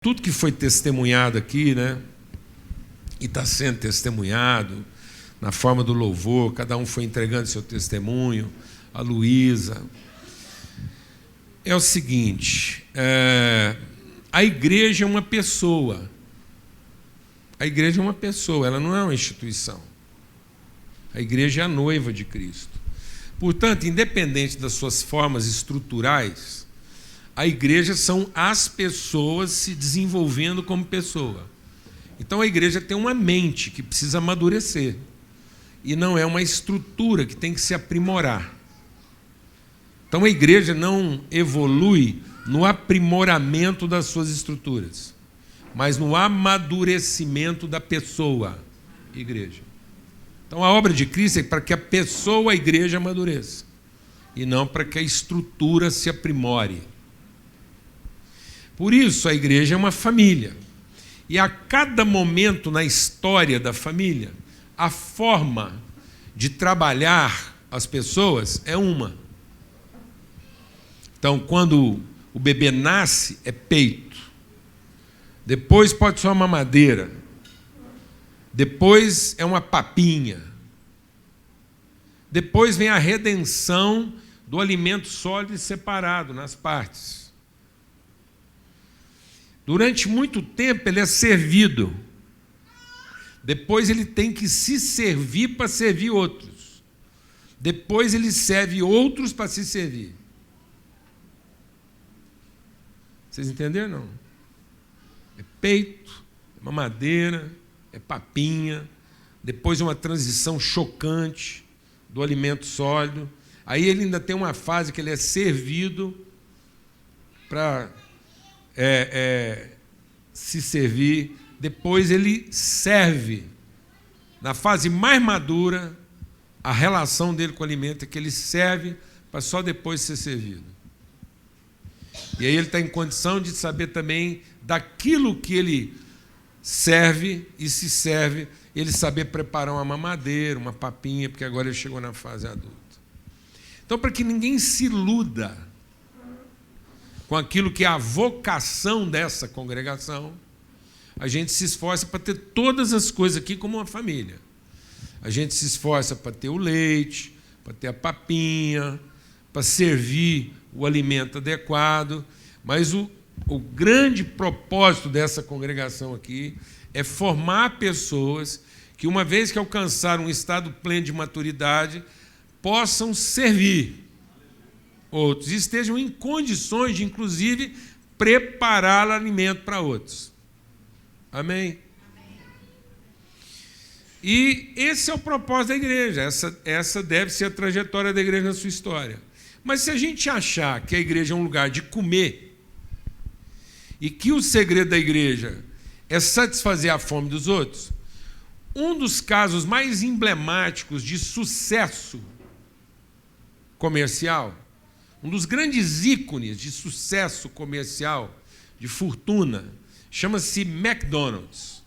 Tudo que foi testemunhado aqui, né? E está sendo testemunhado na forma do louvor, cada um foi entregando seu testemunho, a Luísa. É o seguinte, a igreja é uma pessoa. A igreja é uma pessoa, ela não é uma instituição. A igreja é a noiva de Cristo. Portanto, independente das suas formas estruturais, a igreja são as pessoas se desenvolvendo como pessoa. Então a igreja tem uma mente que precisa amadurecer. E não é uma estrutura que tem que se aprimorar. Então a igreja não evolui no aprimoramento das suas estruturas, mas no amadurecimento da pessoa, igreja. Então a obra de Cristo é para que a pessoa, a igreja, amadureça, e não para que a estrutura se aprimore. Por isso a igreja é uma família. E a cada momento na história da família, a forma de trabalhar as pessoas é uma. Então, quando o bebê nasce, é peito. Depois pode ser uma mamadeira. Depois é uma papinha. Depois vem a redenção do alimento sólido e separado nas partes. Durante muito tempo ele é servido. Depois ele tem que se servir para servir outros. Depois ele serve outros para se servir. Vocês entenderam, não? É peito, é mamadeira, é papinha, depois uma transição chocante do alimento sólido. Aí ele ainda tem uma fase que ele é servido para se servir. Depois ele serve. Na fase mais madura, a relação dele com o alimento é que ele serve para só depois ser servido. E aí ele está em condição de saber também daquilo que ele serve e se serve, ele saber preparar uma mamadeira, uma papinha, porque agora ele chegou na fase adulta. Então, para que ninguém se iluda com aquilo que é a vocação dessa congregação, a gente se esforça para ter todas as coisas aqui como uma família. A gente se esforça para ter o leite, para ter a papinha, para servir o alimento adequado, mas o grande propósito dessa congregação aqui é formar pessoas que, uma vez que alcançaram um estado pleno de maturidade, possam servir outros e estejam em condições de, inclusive, preparar o alimento para outros. Amém? E esse é o propósito da igreja, essa deve ser a trajetória da igreja na sua história. Mas se a gente achar que a igreja é um lugar de comer e que o segredo da igreja é satisfazer a fome dos outros, um dos casos mais emblemáticos de sucesso comercial, um dos grandes ícones de sucesso comercial, de fortuna, chama-se McDonald's.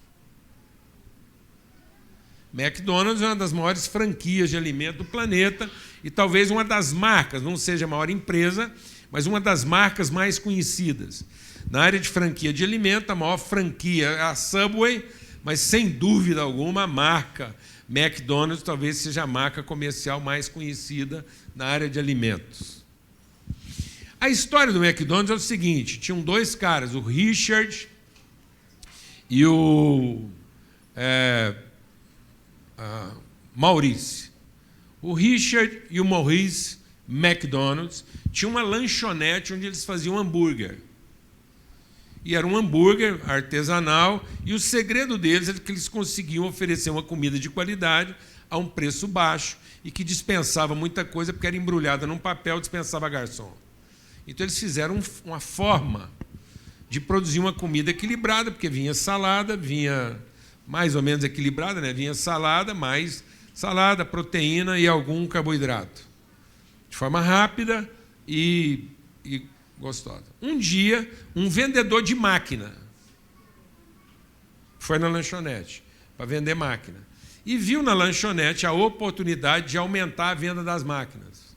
McDonald's é uma das maiores franquias de alimento do planeta e talvez uma das marcas, não seja a maior empresa, mas uma das marcas mais conhecidas. Na área de franquia de alimento, a maior franquia é a Subway, mas sem dúvida alguma a marca McDonald's talvez seja a marca comercial mais conhecida na área de alimentos. A história do McDonald's é o seguinte: tinham dois caras, o Richard e o Maurice. O Richard e o Maurice McDonald's tinham uma lanchonete onde eles faziam hambúrguer. E era um hambúrguer artesanal, e o segredo deles é que eles conseguiam oferecer uma comida de qualidade a um preço baixo e que dispensava muita coisa, porque era embrulhada num papel, dispensava garçom. Então eles fizeram uma forma de produzir uma comida equilibrada, porque vinha salada, vinha mais ou menos equilibrada, né? Vinha salada, mais salada, proteína e algum carboidrato. De forma rápida e gostosa. Um dia, um vendedor de máquina foi na lanchonete para vender máquina e viu na lanchonete a oportunidade de aumentar a venda das máquinas.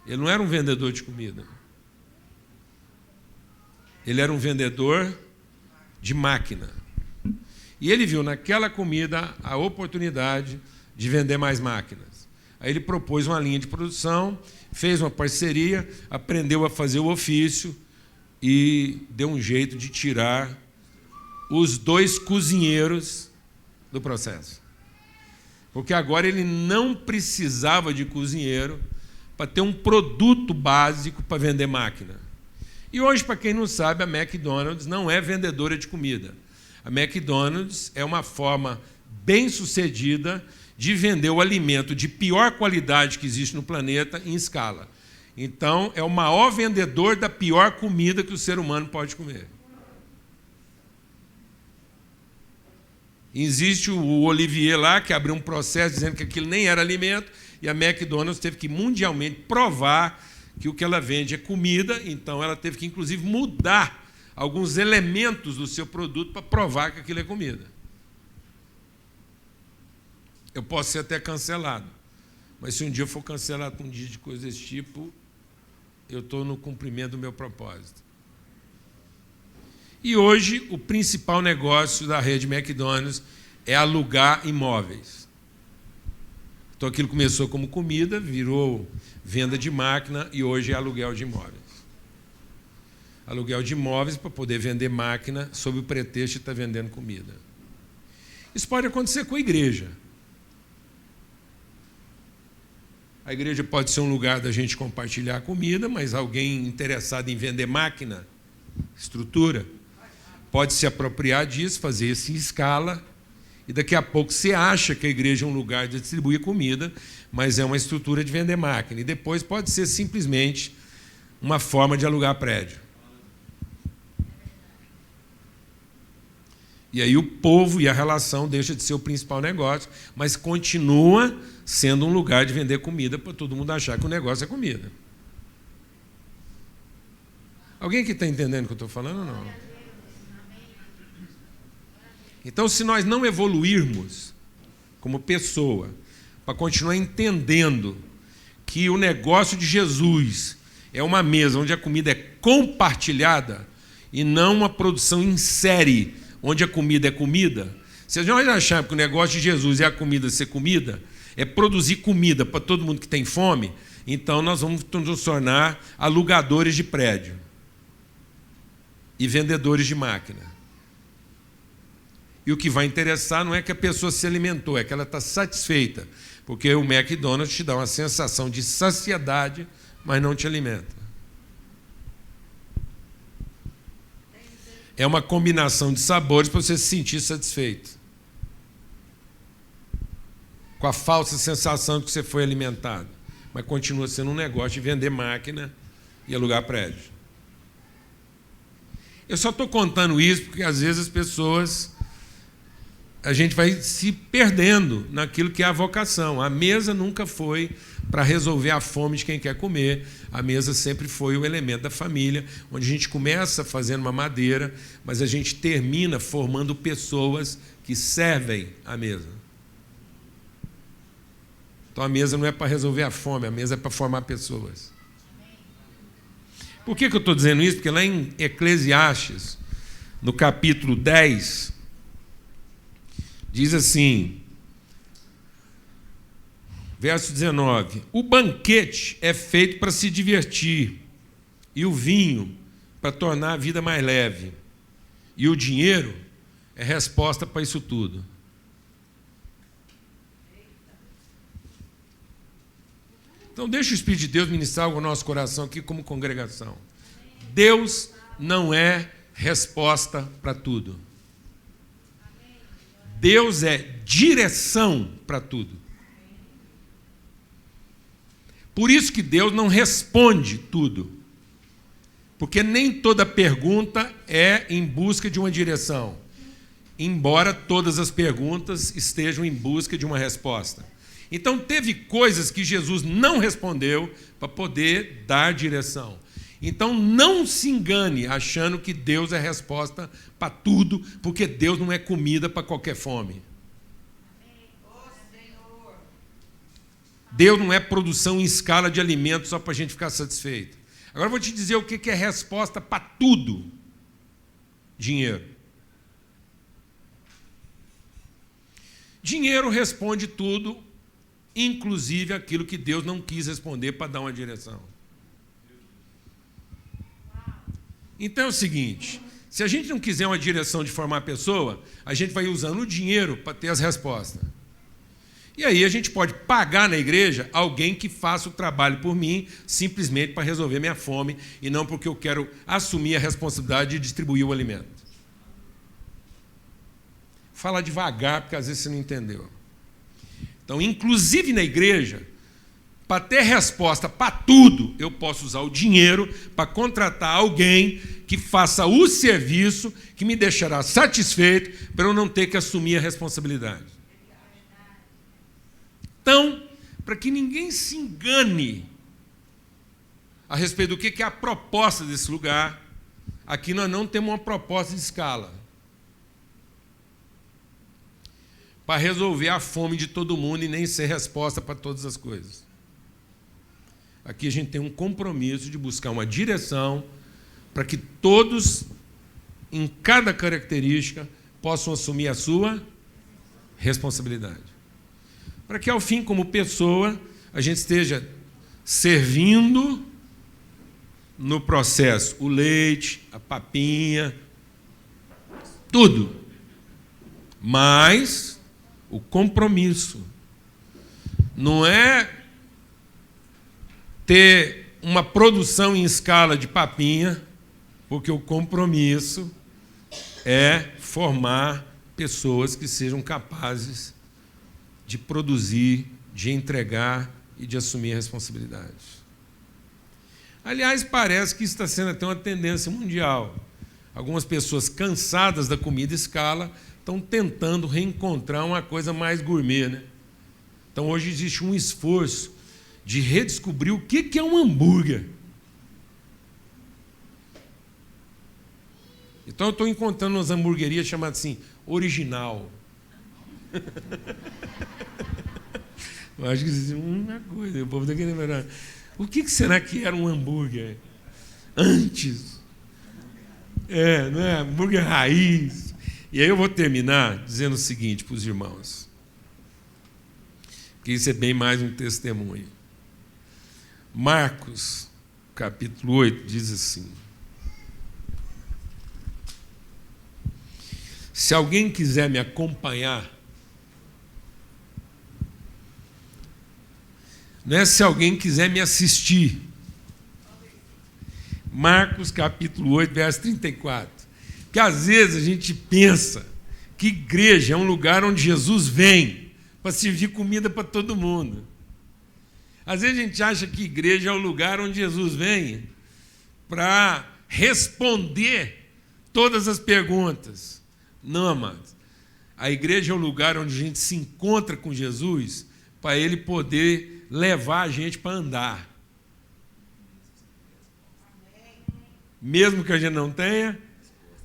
Ele não era um vendedor de comida. Ele era um vendedor de máquina. E ele viu naquela comida a oportunidade de vender mais máquinas. Aí ele propôs uma linha de produção, fez uma parceria, aprendeu a fazer o ofício e deu um jeito de tirar os 2 cozinheiros do processo. Porque agora ele não precisava de cozinheiro para ter um produto básico para vender máquina. E hoje, para quem não sabe, a McDonald's não é vendedora de comida. A McDonald's é uma forma bem-sucedida de vender o alimento de pior qualidade que existe no planeta em escala. Então, é o maior vendedor da pior comida que o ser humano pode comer. Existe o Olivier lá, que abriu um processo dizendo que aquilo nem era alimento, e a McDonald's teve que mundialmente provar que o que ela vende é comida, então ela teve que, inclusive, mudar alguns elementos do seu produto para provar que aquilo é comida. Eu posso ser até cancelado, mas se um dia eu for cancelado por um dia de coisa desse tipo, eu estou no cumprimento do meu propósito. E hoje, o principal negócio da rede McDonald's é alugar imóveis. Então, aquilo começou como comida, virou venda de máquina e hoje é aluguel de imóveis. Aluguel de imóveis para poder vender máquina sob o pretexto de estar vendendo comida. Isso pode acontecer com a igreja. A igreja pode ser um lugar da gente compartilhar comida, mas alguém interessado em vender máquina, estrutura, pode se apropriar disso, fazer isso em escala, e daqui a pouco você acha que a igreja é um lugar de distribuir comida, mas é uma estrutura de vender máquina. E depois pode ser simplesmente uma forma de alugar prédio. E aí o povo e a relação deixa de ser o principal negócio, mas continua sendo um lugar de vender comida para todo mundo achar que o negócio é comida. Alguém que está entendendo o que eu estou falando ou não? Então, se nós não evoluirmos como pessoa, para continuar entendendo que o negócio de Jesus é uma mesa onde a comida é compartilhada e não uma produção em série, onde a comida é comida, se nós acharmos que o negócio de Jesus é a comida ser comida, é produzir comida para todo mundo que tem fome, então nós vamos nos tornar alugadores de prédio e vendedores de máquina. E o que vai interessar não é que a pessoa se alimentou, é que ela está satisfeita, porque o McDonald's te dá uma sensação de saciedade, mas não te alimenta. É uma combinação de sabores para você se sentir satisfeito, com a falsa sensação de que você foi alimentado, mas continua sendo um negócio de vender máquina e alugar prédio. Eu só estou contando isso porque às vezes as pessoas, a gente vai se perdendo naquilo que é a vocação. A mesa nunca foi para resolver a fome de quem quer comer. A mesa sempre foi o elemento da família, onde a gente começa fazendo uma madeira, mas a gente termina formando pessoas que servem a mesa. Então a mesa não é para resolver a fome, a mesa é para formar pessoas. Por que eu estou dizendo isso? Porque lá em Eclesiastes, no capítulo 10, diz assim, verso 19: o banquete é feito para se divertir, e o vinho para tornar a vida mais leve, e o dinheiro é resposta para isso tudo. Então deixa o Espírito de Deus ministrar algo no nosso coração aqui como congregação. Deus não é resposta para tudo. Deus é direção para tudo. Por isso que Deus não responde tudo. Porque nem toda pergunta é em busca de uma direção, embora todas as perguntas estejam em busca de uma resposta. Então teve coisas que Jesus não respondeu para poder dar direção. Então não se engane achando que Deus é resposta para tudo, porque Deus não é comida para qualquer fome. Deus não é produção em escala de alimentos só para a gente ficar satisfeito. Agora eu vou te dizer o que é resposta para tudo. Dinheiro. Dinheiro responde tudo, inclusive aquilo que Deus não quis responder para dar uma direção. Então é o seguinte, se a gente não quiser uma direção de formar a pessoa, a gente vai usando o dinheiro para ter as respostas. E aí a gente pode pagar na igreja alguém que faça o trabalho por mim, simplesmente para resolver minha fome, e não porque eu quero assumir a responsabilidade de distribuir o alimento. Fala devagar, porque às vezes você não entendeu. Então, inclusive na igreja, para ter resposta para tudo, eu posso usar o dinheiro para contratar alguém que faça o serviço que me deixará satisfeito para eu não ter que assumir a responsabilidade. Então, para que ninguém se engane a respeito do que é a proposta desse lugar, aqui nós não temos uma proposta de escala para resolver a fome de todo mundo e nem ser resposta para todas as coisas. Aqui a gente tem um compromisso de buscar uma direção para que todos, em cada característica, possam assumir a sua responsabilidade. Para que, ao fim, como pessoa, a gente esteja servindo no processo o leite, a papinha, tudo. Mas o compromisso não é ter uma produção em escala de papinha, porque o compromisso é formar pessoas que sejam capazes de produzir, de entregar e de assumir a responsabilidade. Aliás, parece que isso está sendo até uma tendência mundial. Algumas pessoas cansadas da comida escala estão tentando reencontrar uma coisa mais gourmet, né? Então, hoje existe um esforço de redescobrir o que é um hambúrguer. Então, eu estou encontrando umas hamburguerias chamadas assim, original. Eu acho que existe uma coisa, o povo está querendo lembrar. O que será que era um hambúrguer antes? Não é? Hambúrguer raiz. E aí eu vou terminar dizendo o seguinte para os irmãos, que isso é bem mais um testemunho. Marcos, capítulo 8, diz assim: se alguém quiser me acompanhar, não é se alguém quiser me assistir. Marcos, capítulo 8, verso 34. Porque às vezes a gente pensa que igreja é um lugar onde Jesus vem para servir comida para todo mundo. Às vezes a gente acha que igreja é o lugar onde Jesus vem para responder todas as perguntas. Não, amados. A igreja é o lugar onde a gente se encontra com Jesus para Ele poder levar a gente para andar. Mesmo que a gente não tenha,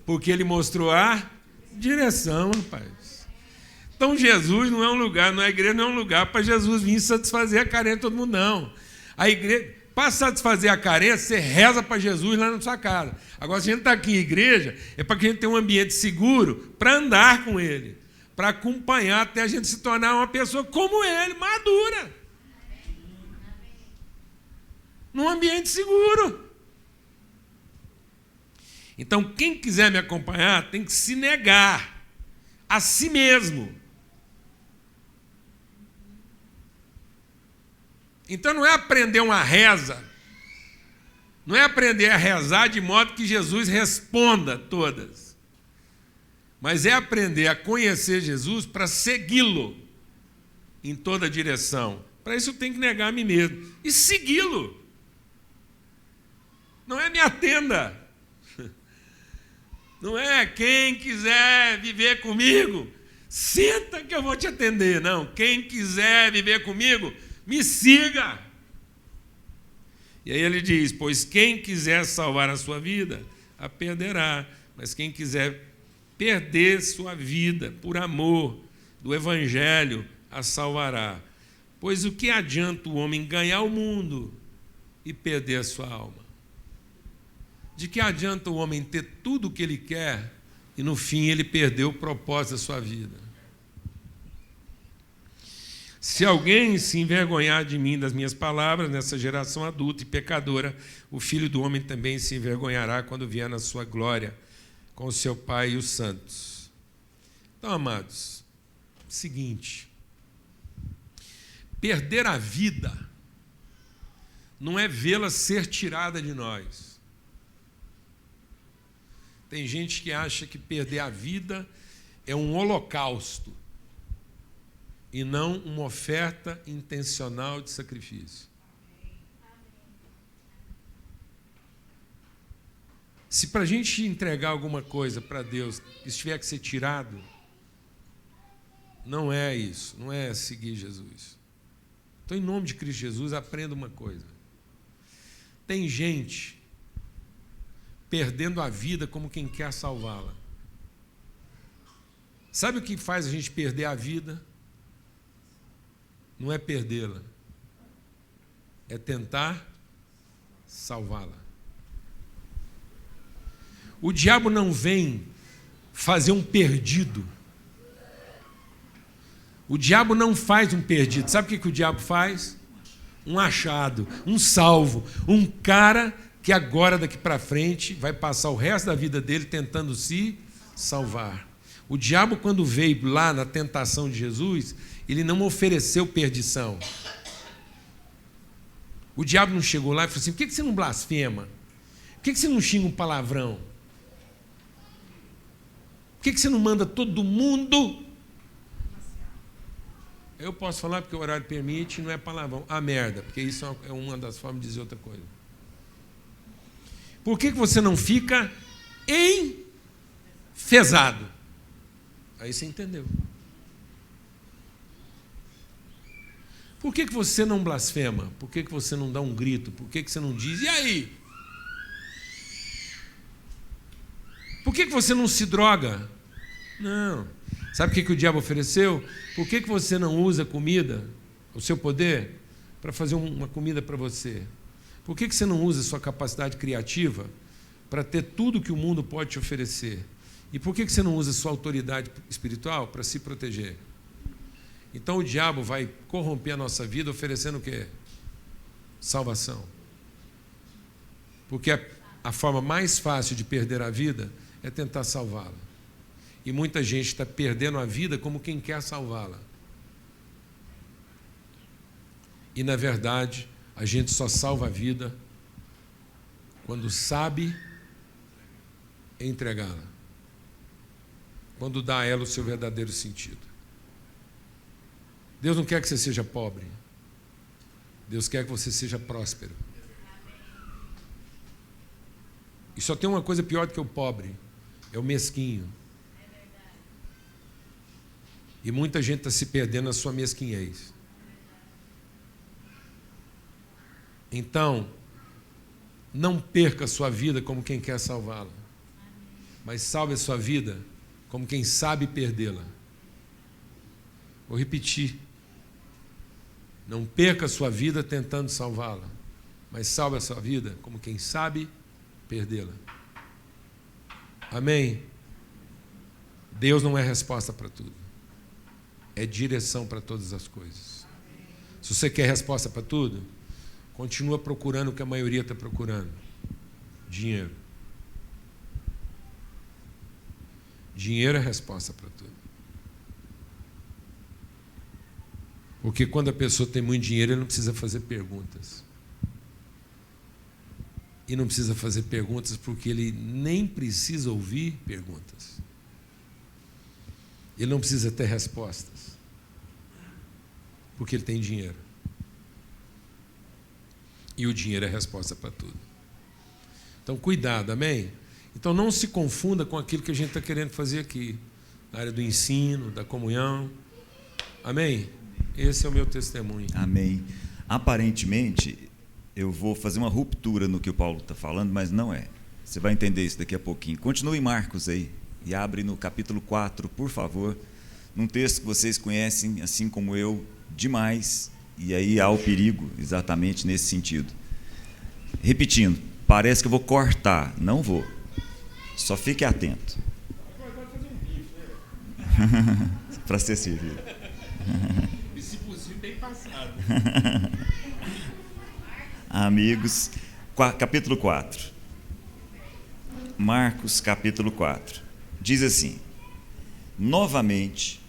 porque Ele mostrou a direção, rapaz. Então, Jesus não é um lugar, a igreja não é um lugar para Jesus vir satisfazer a carência de todo mundo, não. A igreja, para satisfazer a carência, você reza para Jesus lá na sua casa. Agora, se a gente está aqui em igreja, é para que a gente tenha um ambiente seguro para andar com Ele, para acompanhar até a gente se tornar uma pessoa como Ele, madura. Num ambiente seguro. Então, quem quiser me acompanhar tem que se negar a si mesmo. Então, não é aprender uma reza, não é aprender a rezar de modo que Jesus responda todas, mas é aprender a conhecer Jesus para segui-lo em toda direção. Para isso, eu tenho que negar a mim mesmo e segui-lo. Não é minha tenda. Não é quem quiser viver comigo, senta que eu vou te atender. Não, quem quiser viver comigo, me siga. E aí ele diz, pois quem quiser salvar a sua vida, a perderá. Mas quem quiser perder sua vida por amor do Evangelho, a salvará. Pois o que adianta o homem ganhar o mundo e perder a sua alma? De que adianta o homem ter tudo o que ele quer, e no fim ele perdeu o propósito da sua vida. Se alguém se envergonhar de mim, das minhas palavras, nessa geração adulta e pecadora, o Filho do Homem também se envergonhará quando vier na sua glória com o seu Pai e os santos. Então, amados, seguinte, perder a vida não é vê-la ser tirada de nós. Tem gente que acha que perder a vida é um holocausto e não uma oferta intencional de sacrifício. Se para a gente entregar alguma coisa para Deus, isso tiver que ser tirado, não é isso, não é seguir Jesus. Então, em nome de Cristo Jesus, aprenda uma coisa. Tem gente perdendo a vida como quem quer salvá-la. Sabe o que faz a gente perder a vida? Não é perdê-la, é tentar salvá-la. O diabo não vem fazer um perdido. O diabo não faz um perdido. Sabe o que o diabo faz? Um achado, um salvo, um cara que agora, daqui para frente, vai passar o resto da vida dele tentando se salvar. O diabo, quando veio lá na tentação de Jesus, ele não ofereceu perdição. O diabo não chegou lá e falou assim: por que você não blasfema? Por que você não xinga um palavrão? Por que você não manda todo mundo? Eu posso falar porque o horário permite, não é palavrão. A merda, porque isso é uma das formas de dizer outra coisa. Por que você não fica enfesado? Aí você entendeu. Por que você não blasfema? Por que você não dá um grito? Por que você não diz, e aí? Por que você não se droga? Não. Sabe o que o diabo ofereceu? Por que você não usa comida, o seu poder, para fazer uma comida para você? Por que você não usa a sua capacidade criativa para ter tudo que o mundo pode te oferecer? E por que você não usa a sua autoridade espiritual para se proteger? Então o diabo vai corromper a nossa vida oferecendo o quê? Salvação. Porque a forma mais fácil de perder a vida é tentar salvá-la. E muita gente está perdendo a vida como quem quer salvá-la. E, na verdade, a gente só salva a vida quando sabe entregá-la. Quando dá a ela o seu verdadeiro sentido. Deus não quer que você seja pobre. Deus quer que você seja próspero. E só tem uma coisa pior do que o pobre: é o mesquinho. E muita gente está se perdendo na sua mesquinhez. Então, não perca a sua vida como quem quer salvá-la, mas salve a sua vida como quem sabe perdê-la. Vou repetir. Não perca a sua vida tentando salvá-la, mas salve a sua vida como quem sabe perdê-la. Amém? Deus não é resposta para tudo. É direção para todas as coisas. Se você quer resposta para tudo, continua procurando o que a maioria está procurando: dinheiro. Dinheiro é resposta para tudo. Porque quando a pessoa tem muito dinheiro, ele não precisa fazer perguntas. E não precisa fazer perguntas porque ele nem precisa ouvir perguntas. Ele não precisa ter respostas, porque ele tem dinheiro. E o dinheiro é a resposta para tudo. Então, cuidado, amém? Então, não se confunda com aquilo que a gente está querendo fazer aqui, na área do ensino, da comunhão. Amém? Esse é o meu testemunho. Amém. Aparentemente, eu vou fazer uma ruptura no que o Paulo está falando, mas não é. Você vai entender isso daqui a pouquinho. Continue em Marcos aí. E abre no capítulo 4, por favor, num texto que vocês conhecem, assim como eu, demais, e aí há o perigo exatamente nesse sentido. Repetindo, parece que eu vou cortar, não vou. Só fique atento. Para ser servido. E se possível, bem passado. Amigos, capítulo 4. Marcos, capítulo 4. Diz assim: novamente.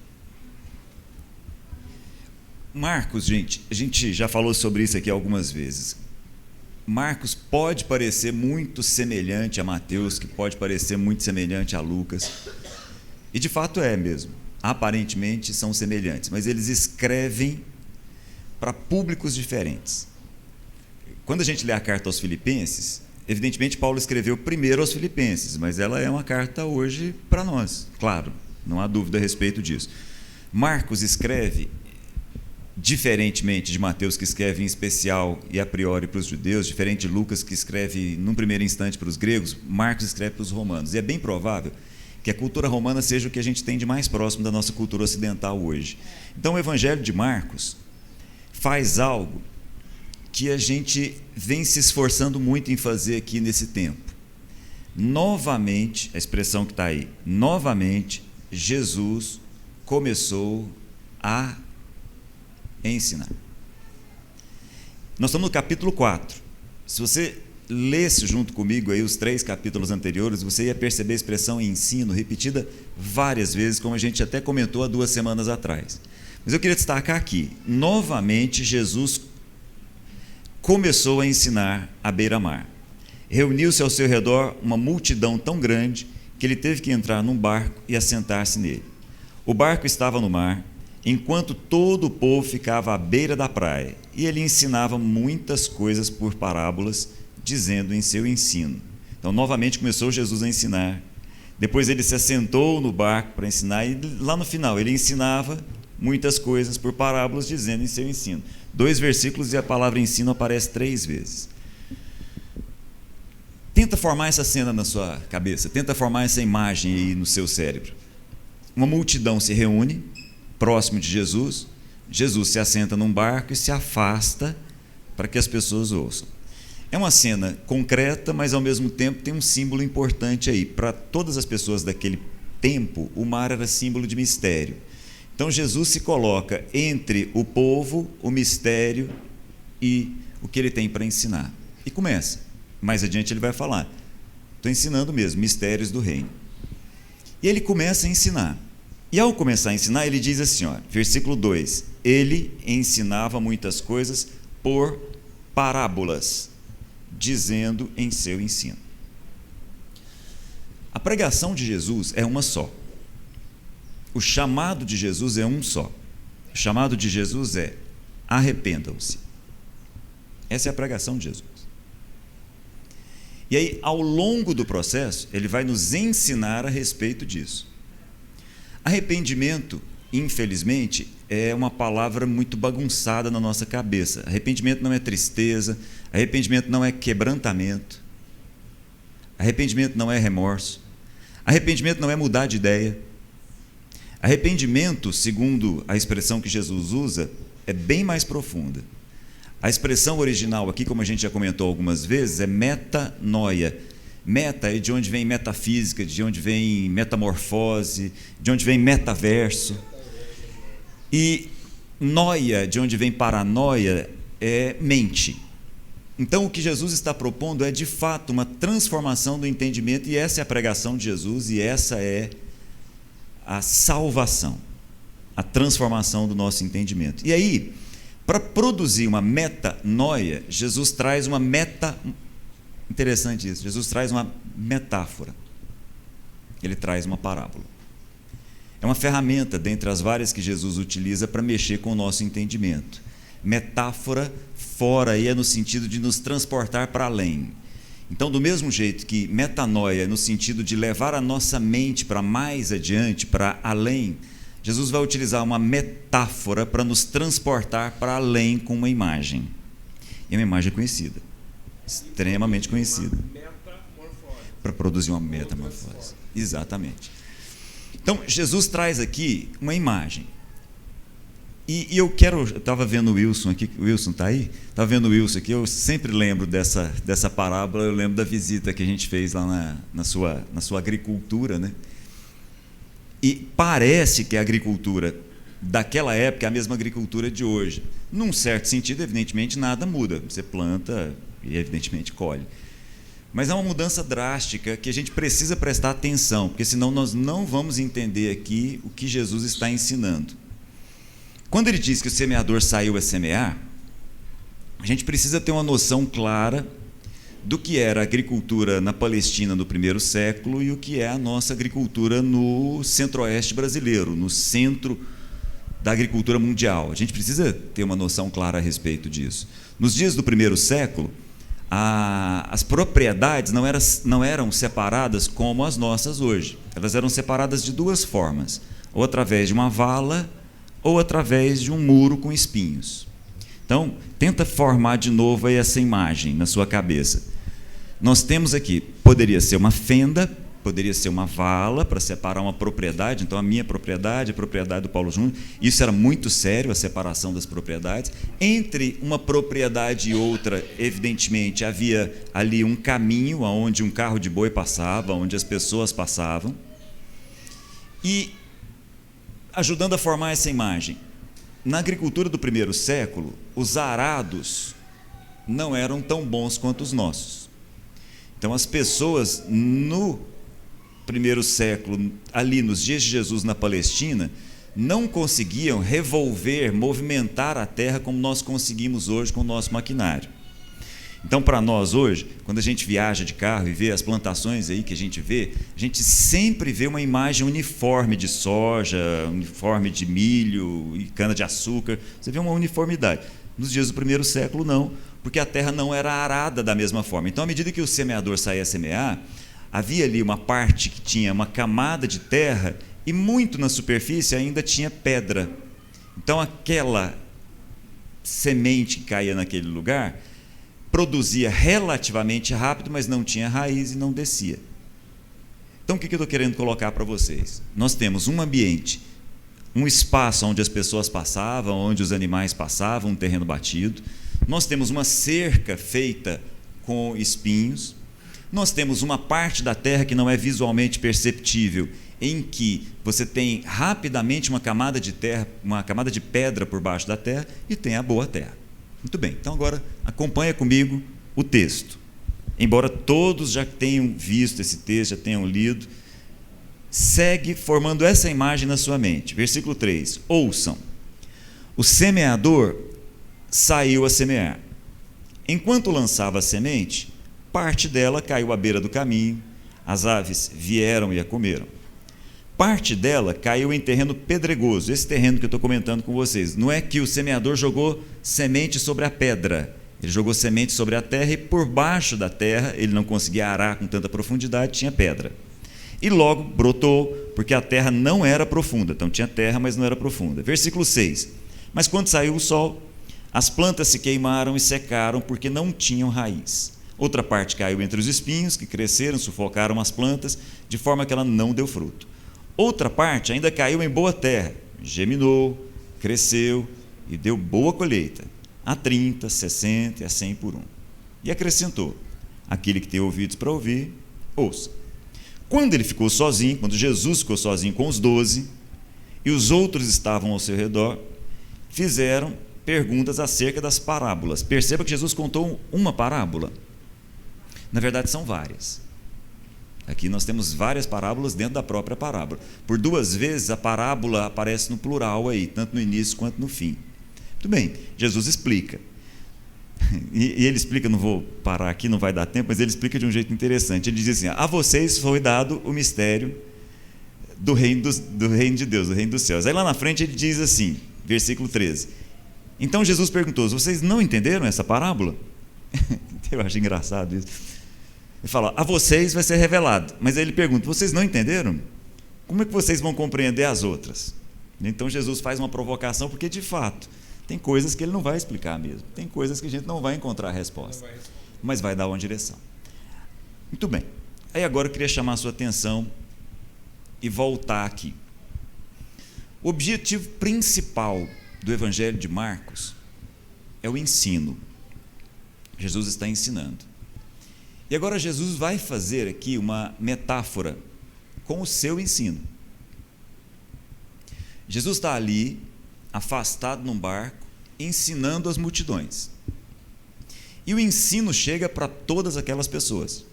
Marcos, gente, a gente já falou sobre isso aqui algumas vezes. Marcos pode parecer muito semelhante a Mateus, que pode parecer muito semelhante a Lucas. E de fato é mesmo. Aparentemente são semelhantes, mas eles escrevem para públicos diferentes. Quando a gente lê a carta aos Filipenses, evidentemente Paulo escreveu primeiro aos Filipenses, mas ela é uma carta hoje para nós, claro, não há dúvida a respeito disso. Marcos escreve diferentemente de Mateus, que escreve em especial e a priori para os judeus, diferente de Lucas, que escreve num primeiro instante para os gregos, Marcos escreve para os romanos. E é bem provável que a cultura romana seja o que a gente tem de mais próximo da nossa cultura ocidental hoje. Então o Evangelho de Marcos faz algo que a gente vem se esforçando muito em fazer aqui nesse tempo. Novamente, a expressão que está aí, novamente, Jesus começou a ensinar. Nós estamos no capítulo 4. Se você lesse junto comigo aí os 3 capítulos anteriores, você ia perceber a expressão ensino repetida várias vezes, como a gente até comentou há 2 semanas atrás. Mas eu queria destacar aqui, novamente Jesus começou a ensinar à beira-mar. Reuniu-se ao seu redor uma multidão tão grande que ele teve que entrar num barco e assentar-se nele. O barco estava no mar, enquanto todo o povo ficava à beira da praia, e ele ensinava muitas coisas por parábolas, dizendo em seu ensino. Então, novamente começou Jesus a ensinar. Depois ele se assentou no barco para ensinar, e lá no final ele ensinava muitas coisas por parábolas, dizendo em seu ensino. 2 versículos e a palavra ensino aparece 3 vezes. Tenta formar essa cena na sua cabeça, tenta formar essa imagem aí no seu cérebro. Uma multidão se reúne próximo de Jesus, Jesus se assenta num barco e se afasta para que as pessoas ouçam. É uma cena concreta, mas ao mesmo tempo tem um símbolo importante aí. Para todas as pessoas daquele tempo, o mar era símbolo de mistério. Então Jesus se coloca entre o povo, o mistério e o que ele tem para ensinar. E começa. Mais adiante ele vai falar. Estou ensinando mesmo, mistérios do reino. E ele começa a ensinar. E ao começar a ensinar, ele diz assim, ó, versículo 2, ele ensinava muitas coisas por parábolas, dizendo em seu ensino. A pregação de Jesus é uma só. O chamado de Jesus é um só. O chamado de Jesus é arrependam-se. Essa é a pregação de Jesus. E aí, ao longo do processo, ele vai nos ensinar a respeito disso. Arrependimento, infelizmente, é uma palavra muito bagunçada na nossa cabeça. Arrependimento não é tristeza, arrependimento não é quebrantamento, arrependimento não é remorso, arrependimento não é mudar de ideia. Arrependimento, segundo a expressão que Jesus usa, é bem mais profunda. A expressão original aqui, como a gente já comentou algumas vezes, é metanoia. Meta é de onde vem metafísica, de onde vem metamorfose, de onde vem metaverso. E noia, de onde vem paranoia, é mente. Então o que Jesus está propondo é de fato uma transformação do entendimento, e essa é a pregação de Jesus, e essa é a salvação, a transformação do nosso entendimento. E aí, para produzir uma metanoia, Jesus traz uma interessante isso, Jesus traz uma metáfora, ele traz uma parábola. É uma ferramenta dentre as várias que Jesus utiliza para mexer com o nosso entendimento. Metáfora, fora aí, é no sentido de nos transportar para além. Então, do mesmo jeito que metanoia é no sentido de levar a nossa mente para mais adiante, para além, Jesus vai utilizar uma metáfora para nos transportar para além com uma imagem. E é uma imagem conhecida, extremamente conhecida. Para produzir uma metamorfose. Exatamente. Então, Jesus traz aqui uma imagem. E eu estava vendo o Wilson aqui, o Wilson está aí? Estava vendo o Wilson aqui, eu sempre lembro dessa parábola, eu lembro da visita que a gente fez lá na sua agricultura, né? E parece que a agricultura daquela época é a mesma agricultura de hoje. Num certo sentido, evidentemente, nada muda. Você planta e, evidentemente, colhe. Mas é uma mudança drástica que a gente precisa prestar atenção, porque senão nós não vamos entender aqui o que Jesus está ensinando. Quando ele diz que o semeador saiu a semear, a gente precisa ter uma noção clara do que era a agricultura na Palestina no primeiro século e o que é a nossa agricultura no centro-oeste brasileiro, no centro da agricultura mundial. A gente precisa ter uma noção clara a respeito disso. Nos dias do primeiro século, as propriedades não eram separadas como as nossas hoje. Elas eram separadas de duas formas, ou através de uma vala ou através de um muro com espinhos. Então, tenta formar de novo aí essa imagem na sua cabeça. Nós temos aqui, poderia ser uma fenda, poderia ser uma vala para separar uma propriedade. Então, a minha propriedade, a propriedade do Paulo Júnior, isso era muito sério, a separação das propriedades. Entre uma propriedade e outra, evidentemente, havia ali um caminho onde um carro de boi passava, onde as pessoas passavam. E, ajudando a formar essa imagem, na agricultura do primeiro século, os arados não eram tão bons quanto os nossos. Então, as pessoas no primeiro século, ali nos dias de Jesus na Palestina, não conseguiam revolver, movimentar a terra como nós conseguimos hoje com o nosso maquinário. Então, para nós hoje, quando a gente viaja de carro e vê as plantações aí que a gente sempre vê uma imagem uniforme de soja, uniforme de milho e cana-de-açúcar. Você vê uma uniformidade. Nos dias do primeiro século, não, porque a terra não era arada da mesma forma. Então, à medida que o semeador saía a semear, havia ali uma parte que tinha uma camada de terra e muito na superfície ainda tinha pedra. Então, aquela semente que caía naquele lugar produzia relativamente rápido, mas não tinha raiz e não descia. Então, o que eu estou querendo colocar para vocês? Nós temos um ambiente, um espaço onde as pessoas passavam, onde os animais passavam, um terreno batido. Nós temos uma cerca feita com espinhos. Nós temos uma parte da terra que não é visualmente perceptível, em que você tem rapidamente uma camada de terra, uma camada de pedra por baixo da terra, e tem a boa terra. Muito bem, então agora acompanha comigo o texto. Embora todos já tenham visto esse texto, já tenham lido, segue formando essa imagem na sua mente. Versículo 3, ouçam. O semeador saiu a semear. Enquanto lançava a semente, parte dela caiu à beira do caminho, as aves vieram e a comeram. Parte dela caiu em terreno pedregoso, esse terreno que eu estou comentando com vocês. Não é que o semeador jogou semente sobre a pedra, ele jogou semente sobre a terra e por baixo da terra, ele não conseguia arar com tanta profundidade, tinha pedra. E logo brotou, porque a terra não era profunda, então tinha terra, mas não era profunda. Versículo 6, mas quando saiu o sol, as plantas se queimaram e secaram porque não tinham raiz. Outra parte caiu entre os espinhos, que cresceram, sufocaram as plantas, de forma que ela não deu fruto. Outra parte ainda caiu em boa terra, geminou, cresceu e deu boa colheita, a 30, 60 e a 100 por 1. E acrescentou, aquele que tem ouvidos para ouvir, ouça. Quando ele ficou sozinho, quando Jesus ficou sozinho com os 12, e os outros estavam ao seu redor, fizeram perguntas acerca das parábolas. Perceba que Jesus contou uma parábola. Na verdade, são várias. Aqui nós temos várias parábolas dentro da própria parábola. Por 2 vezes a parábola aparece no plural aí, tanto no início quanto no fim. Muito bem, Jesus explica. E ele explica, não vou parar aqui, não vai dar tempo, mas ele explica de um jeito interessante. Ele diz assim, a vocês foi dado o mistério do reino de Deus, do reino dos céus. Aí lá na frente ele diz assim, versículo 13. Então Jesus perguntou, vocês não entenderam essa parábola? Eu acho engraçado isso. Ele fala, a vocês vai ser revelado. Mas aí ele pergunta, vocês não entenderam? Como é que vocês vão compreender as outras? Então Jesus faz uma provocação, porque de fato, tem coisas que ele não vai explicar mesmo. Tem coisas que a gente não vai encontrar a resposta. Mas vai dar uma direção. Muito bem. Aí agora eu queria chamar a sua atenção e voltar aqui. O objetivo principal do Evangelho de Marcos é o ensino. Jesus está ensinando. E agora Jesus vai fazer aqui uma metáfora com o seu ensino. Jesus está ali, afastado num barco, ensinando as multidões. E o ensino chega para todas aquelas pessoas.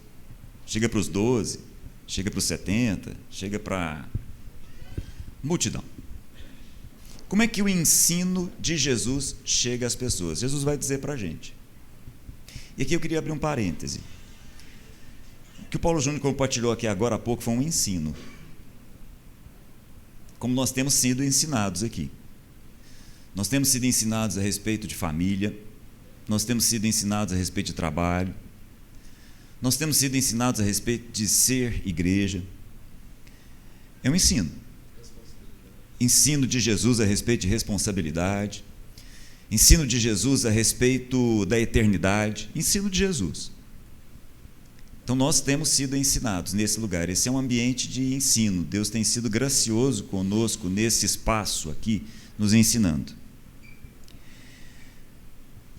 Chega para os 12, chega para os 70, chega para a multidão. Como é que o ensino de Jesus chega às pessoas? Jesus vai dizer para a gente. E aqui eu queria abrir um parêntese. O que o Paulo Júnior compartilhou aqui agora há pouco foi um ensino. Como nós temos sido ensinados aqui. Nós temos sido ensinados a respeito de família, nós temos sido ensinados a respeito de trabalho, nós temos sido ensinados a respeito de ser igreja. É um ensino. Ensino de Jesus a respeito de responsabilidade, ensino de Jesus a respeito da eternidade, ensino de Jesus. Então nós temos sido ensinados nesse lugar, esse é um ambiente de ensino. Deus tem sido gracioso conosco nesse espaço aqui, nos ensinando.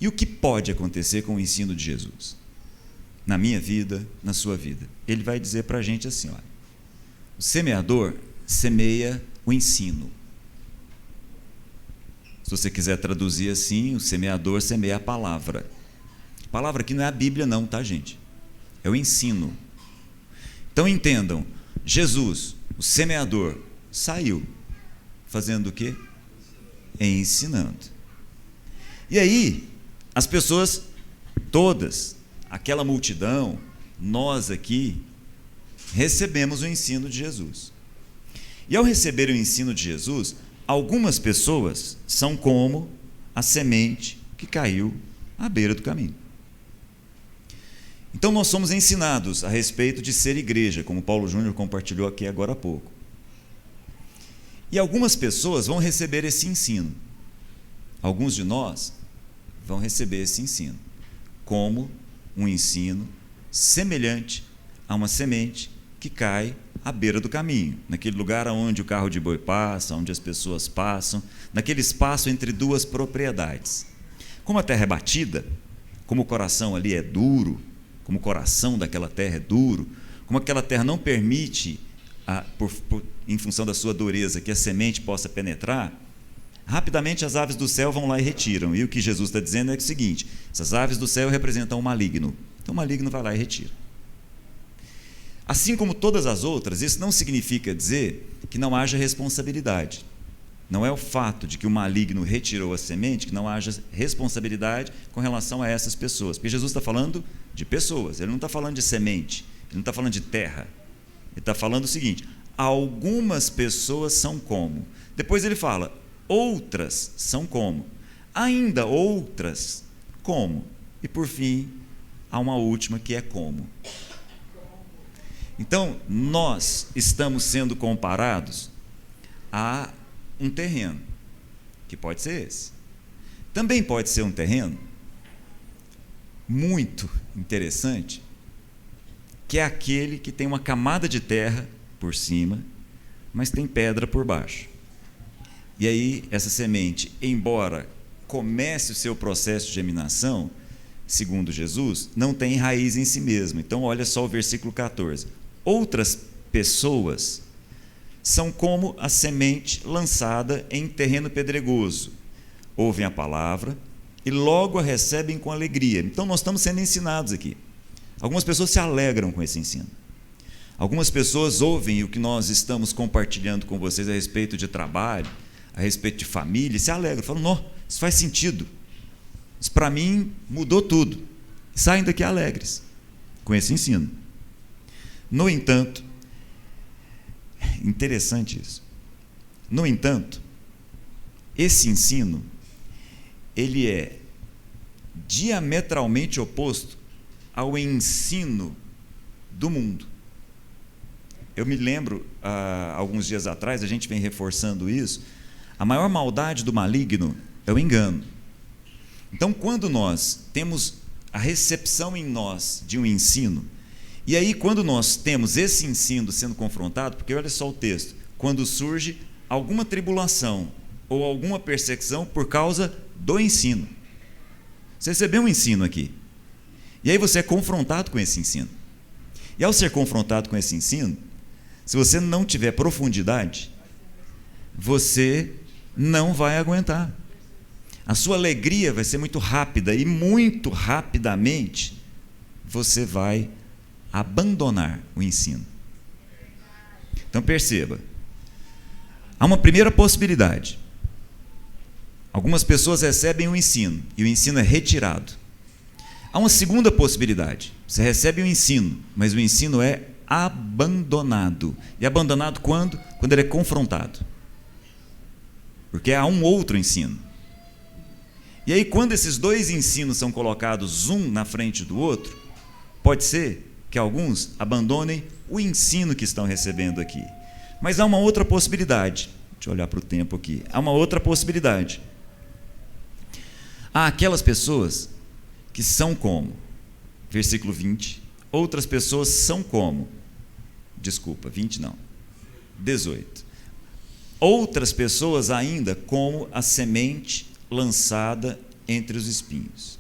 E o que pode acontecer com o ensino de Jesus? Na minha vida, na sua vida. Ele vai dizer para a gente assim, olha, o semeador semeia o ensino. Se você quiser traduzir assim, o semeador semeia a palavra. A palavra aqui não é a Bíblia não, tá, gente? É o ensino. Então entendam, Jesus, o semeador, saiu fazendo o quê? Ensinando. E aí, as pessoas todas, aquela multidão, nós aqui, recebemos o ensino de Jesus. E ao receber o ensino de Jesus, algumas pessoas são como a semente que caiu à beira do caminho. Então nós somos ensinados a respeito de ser igreja, como Paulo Júnior compartilhou aqui agora há pouco. E algumas pessoas vão receber esse ensino. Alguns de nós vão receber esse ensino como um ensino semelhante a uma semente que cai à beira do caminho, naquele lugar onde o carro de boi passa, onde as pessoas passam, naquele espaço entre duas propriedades. Como a terra é batida, como o coração ali é duro, como o coração daquela terra é duro, como aquela terra não permite, em função da sua dureza, que a semente possa penetrar, rapidamente as aves do céu vão lá e retiram. E o que Jesus está dizendo é o seguinte: essas aves do céu representam o maligno. Então o maligno vai lá e retira. Assim como todas as outras, isso não significa dizer que não haja responsabilidade. Não é o fato de que o maligno retirou a semente que não haja responsabilidade com relação a essas pessoas. Porque Jesus está falando de pessoas, ele não está falando de semente, ele não está falando de terra. Ele está falando o seguinte: algumas pessoas são como. Depois ele fala, outras são como. Ainda outras como. E por fim, há uma última que é como. Então, nós estamos sendo comparados a um terreno, que pode ser esse. Também pode ser um terreno muito interessante, que é aquele que tem uma camada de terra por cima, mas tem pedra por baixo. E aí, essa semente, embora comece o seu processo de germinação, segundo Jesus, não tem raiz em si mesmo. Então, olha só o versículo 14. Outras pessoas são como a semente lançada em terreno pedregoso. Ouvem a palavra e logo a recebem com alegria. Então, nós estamos sendo ensinados aqui. Algumas pessoas se alegram com esse ensino. Algumas pessoas ouvem o que nós estamos compartilhando com vocês a respeito de trabalho, a respeito de família, e se alegram, falam, não, isso faz sentido. Isso para mim mudou tudo. E saem daqui alegres com esse ensino. No entanto, interessante isso. No entanto, esse ensino, ele é diametralmente oposto ao ensino do mundo. Eu me lembro, alguns dias atrás, a gente vem reforçando isso, a maior maldade do maligno é o engano. Então, quando nós temos a recepção em nós de um ensino, e aí quando nós temos esse ensino sendo confrontado, porque olha só o texto, quando surge alguma tribulação ou alguma perseguição por causa do ensino. Você recebeu um ensino aqui, e aí você é confrontado com esse ensino. E ao ser confrontado com esse ensino, se você não tiver profundidade, você não vai aguentar. A sua alegria vai ser muito rápida e muito rapidamente você vai abandonar o ensino. Então perceba, há uma primeira possibilidade. Algumas pessoas recebem o ensino e o ensino é retirado. Há uma segunda possibilidade. Você recebe o ensino, mas o ensino é abandonado. E abandonado quando? Quando ele é confrontado. Porque há um outro ensino. E aí, quando esses dois ensinos são colocados um na frente do outro, pode ser que alguns abandonem o ensino que estão recebendo aqui. Mas há uma outra possibilidade. Deixa eu olhar para o tempo aqui. Há uma outra possibilidade. Há aquelas pessoas que são como, versículo 20, outras pessoas são como, 20 não, 18. Outras pessoas ainda como a semente lançada entre os espinhos.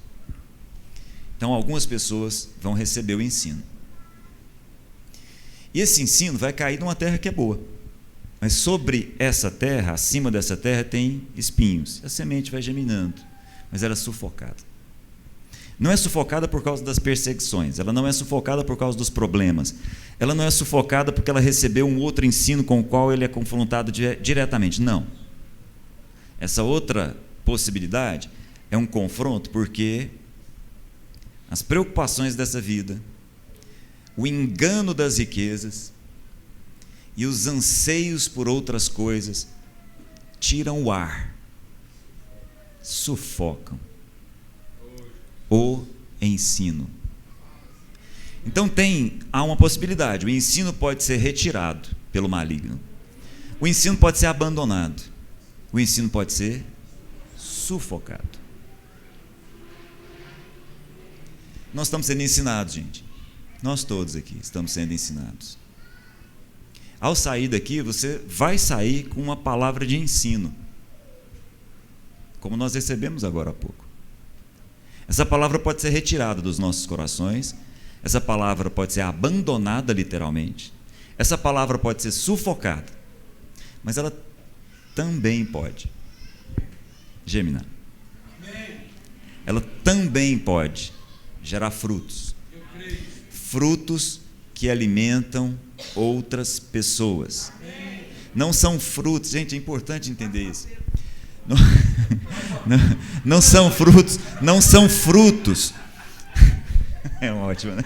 Então, algumas pessoas vão receber o ensino. E esse ensino vai cair numa terra que é boa. Mas sobre essa terra, acima dessa terra, tem espinhos. A semente vai germinando, mas ela é sufocada. Não é sufocada por causa das perseguições, ela não é sufocada por causa dos problemas, ela não é sufocada porque ela recebeu um outro ensino com o qual ele é confrontado diretamente. Não. Essa outra possibilidade é um confronto porque as preocupações dessa vida, o engano das riquezas e os anseios por outras coisas tiram o ar, sufocam o ensino. Então há uma possibilidade, o ensino pode ser retirado pelo maligno, o ensino pode ser abandonado, o ensino pode ser sufocado. Nós estamos sendo ensinados, gente. Nós todos aqui estamos sendo ensinados. Ao sair daqui, você vai sair com uma palavra de ensino, como nós recebemos agora há pouco. Essa palavra pode ser retirada dos nossos corações, essa palavra pode ser abandonada literalmente, essa palavra pode ser sufocada, mas ela também pode germinar. Ela também pode gerar frutos. Frutos que alimentam outras pessoas. Não são frutos, gente, é importante entender isso. Não são frutos, não são frutos. É ótimo, né?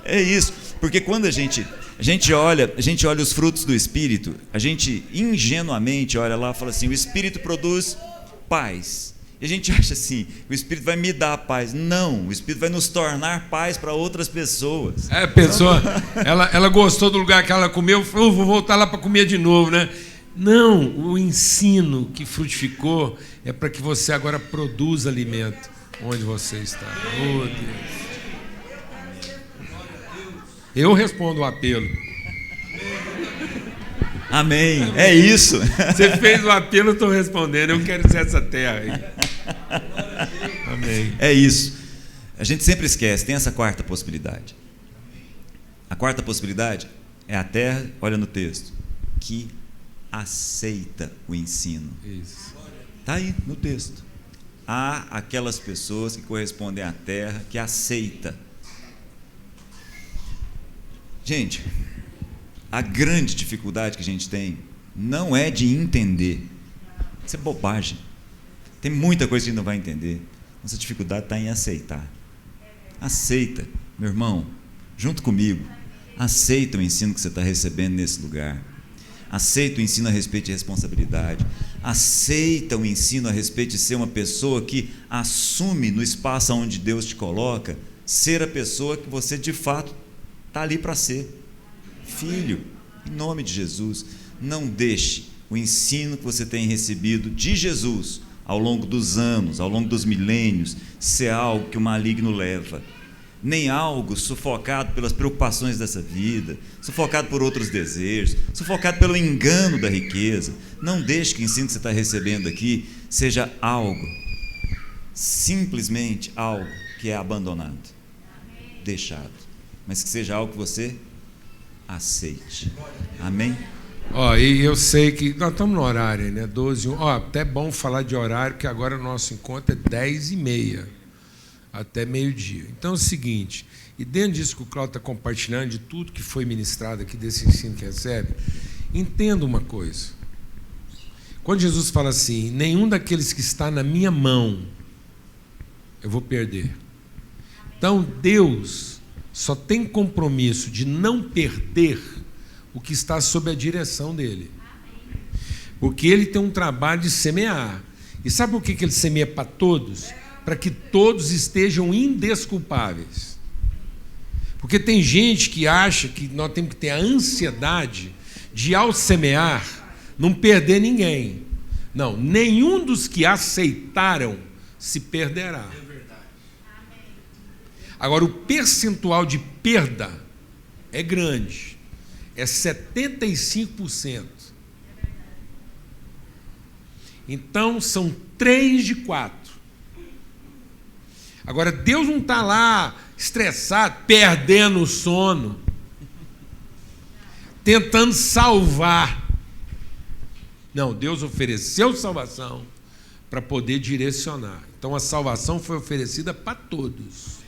É isso, porque quando a gente olha os frutos do Espírito, a gente ingenuamente olha lá e fala assim: o Espírito produz paz. E a gente acha assim, o Espírito vai me dar paz. Não, o Espírito vai nos tornar paz para outras pessoas. A pessoa, ela gostou do lugar que ela comeu, falou: vou voltar lá para comer de novo, né? Não, o ensino que frutificou é para que você agora produza alimento onde você está. Oh, Deus. Eu respondo o apelo. Amém. É isso. Você fez o apelo, eu estou respondendo. Eu quero ser essa terra aí. Amém. É isso. A gente sempre esquece, tem essa quarta possibilidade. A quarta possibilidade é a terra, olha no texto, que aceita o ensino. Isso. Está aí no texto. Há aquelas pessoas que correspondem à terra que aceita. Gente, a grande dificuldade que a gente tem não é de entender. Isso é bobagem. Tem muita coisa que a gente não vai entender. Nossa dificuldade está em aceitar. Aceita, meu irmão, junto comigo. Aceita o ensino que você está recebendo nesse lugar. Aceita o ensino a respeito de responsabilidade. Aceita o ensino a respeito de ser uma pessoa que assume no espaço onde Deus te coloca, ser a pessoa que você de fato está ali para ser. Filho, em nome de Jesus, não deixe o ensino que você tem recebido de Jesus ao longo dos anos, ao longo dos milênios, ser algo que o maligno leva, nem algo sufocado pelas preocupações dessa vida, sufocado por outros desejos, sufocado pelo engano da riqueza. Não deixe que o ensino que você está recebendo aqui seja algo, simplesmente algo que é abandonado, deixado, mas que seja algo que você aceite. Amém? Ó, e eu sei que nós estamos no horário, né? 12, 1. Ó, até bom falar de horário, que agora o nosso encontro é 10h30, até meio-dia. Então é o seguinte, e dentro disso que o Cláudio está compartilhando, de tudo que foi ministrado aqui, desse ensino que recebe, entenda uma coisa. Quando Jesus fala assim, nenhum daqueles que está na minha mão eu vou perder. Então Deus só tem compromisso de não perder o que está sob a direção dele. Porque ele tem um trabalho de semear. E sabe por que ele semeia para todos? Para que todos estejam indesculpáveis. Porque tem gente que acha que nós temos que ter a ansiedade de, ao semear, não perder ninguém. Não, nenhum dos que aceitaram se perderá. Agora, o percentual de perda é grande. É 75%. Então, são 3 de 4. Agora, Deus não está lá estressado, perdendo o sono, tentando salvar. Não, Deus ofereceu salvação para poder direcionar. Então, a salvação foi oferecida para todos.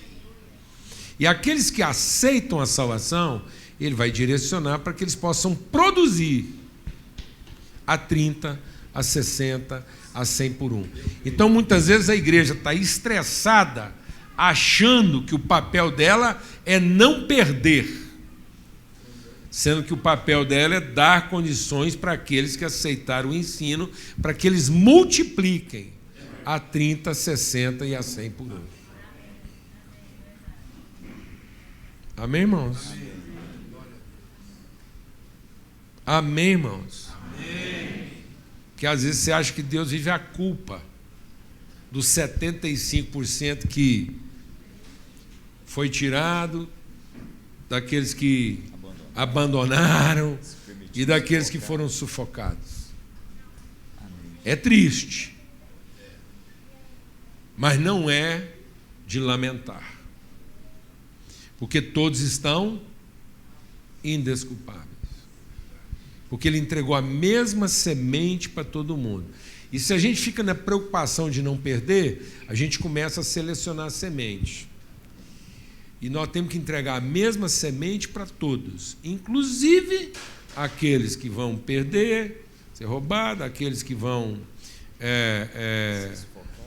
E aqueles que aceitam a salvação, ele vai direcionar para que eles possam produzir a 30, a 60, a 100 por 1. Então, muitas vezes a igreja está estressada, achando que o papel dela é não perder, sendo que o papel dela é dar condições para aqueles que aceitaram o ensino, para que eles multipliquem a 30, a 60 e a 100 por 1. Amém, irmãos? Amém, irmãos? Amém. Que às vezes você acha que Deus vive a culpa dos 75% que foi tirado, daqueles que abandonaram e daqueles que foram sufocados. É triste, mas não é de lamentar. Porque todos estão indesculpáveis. Porque ele entregou a mesma semente para todo mundo. E se a gente fica na preocupação de não perder, a gente começa a selecionar a semente. E nós temos que entregar a mesma semente para todos, inclusive aqueles que vão perder, ser roubados, aqueles que vão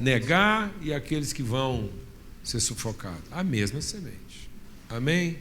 negar e aqueles que vão ser sufocados. A mesma semente. Amém?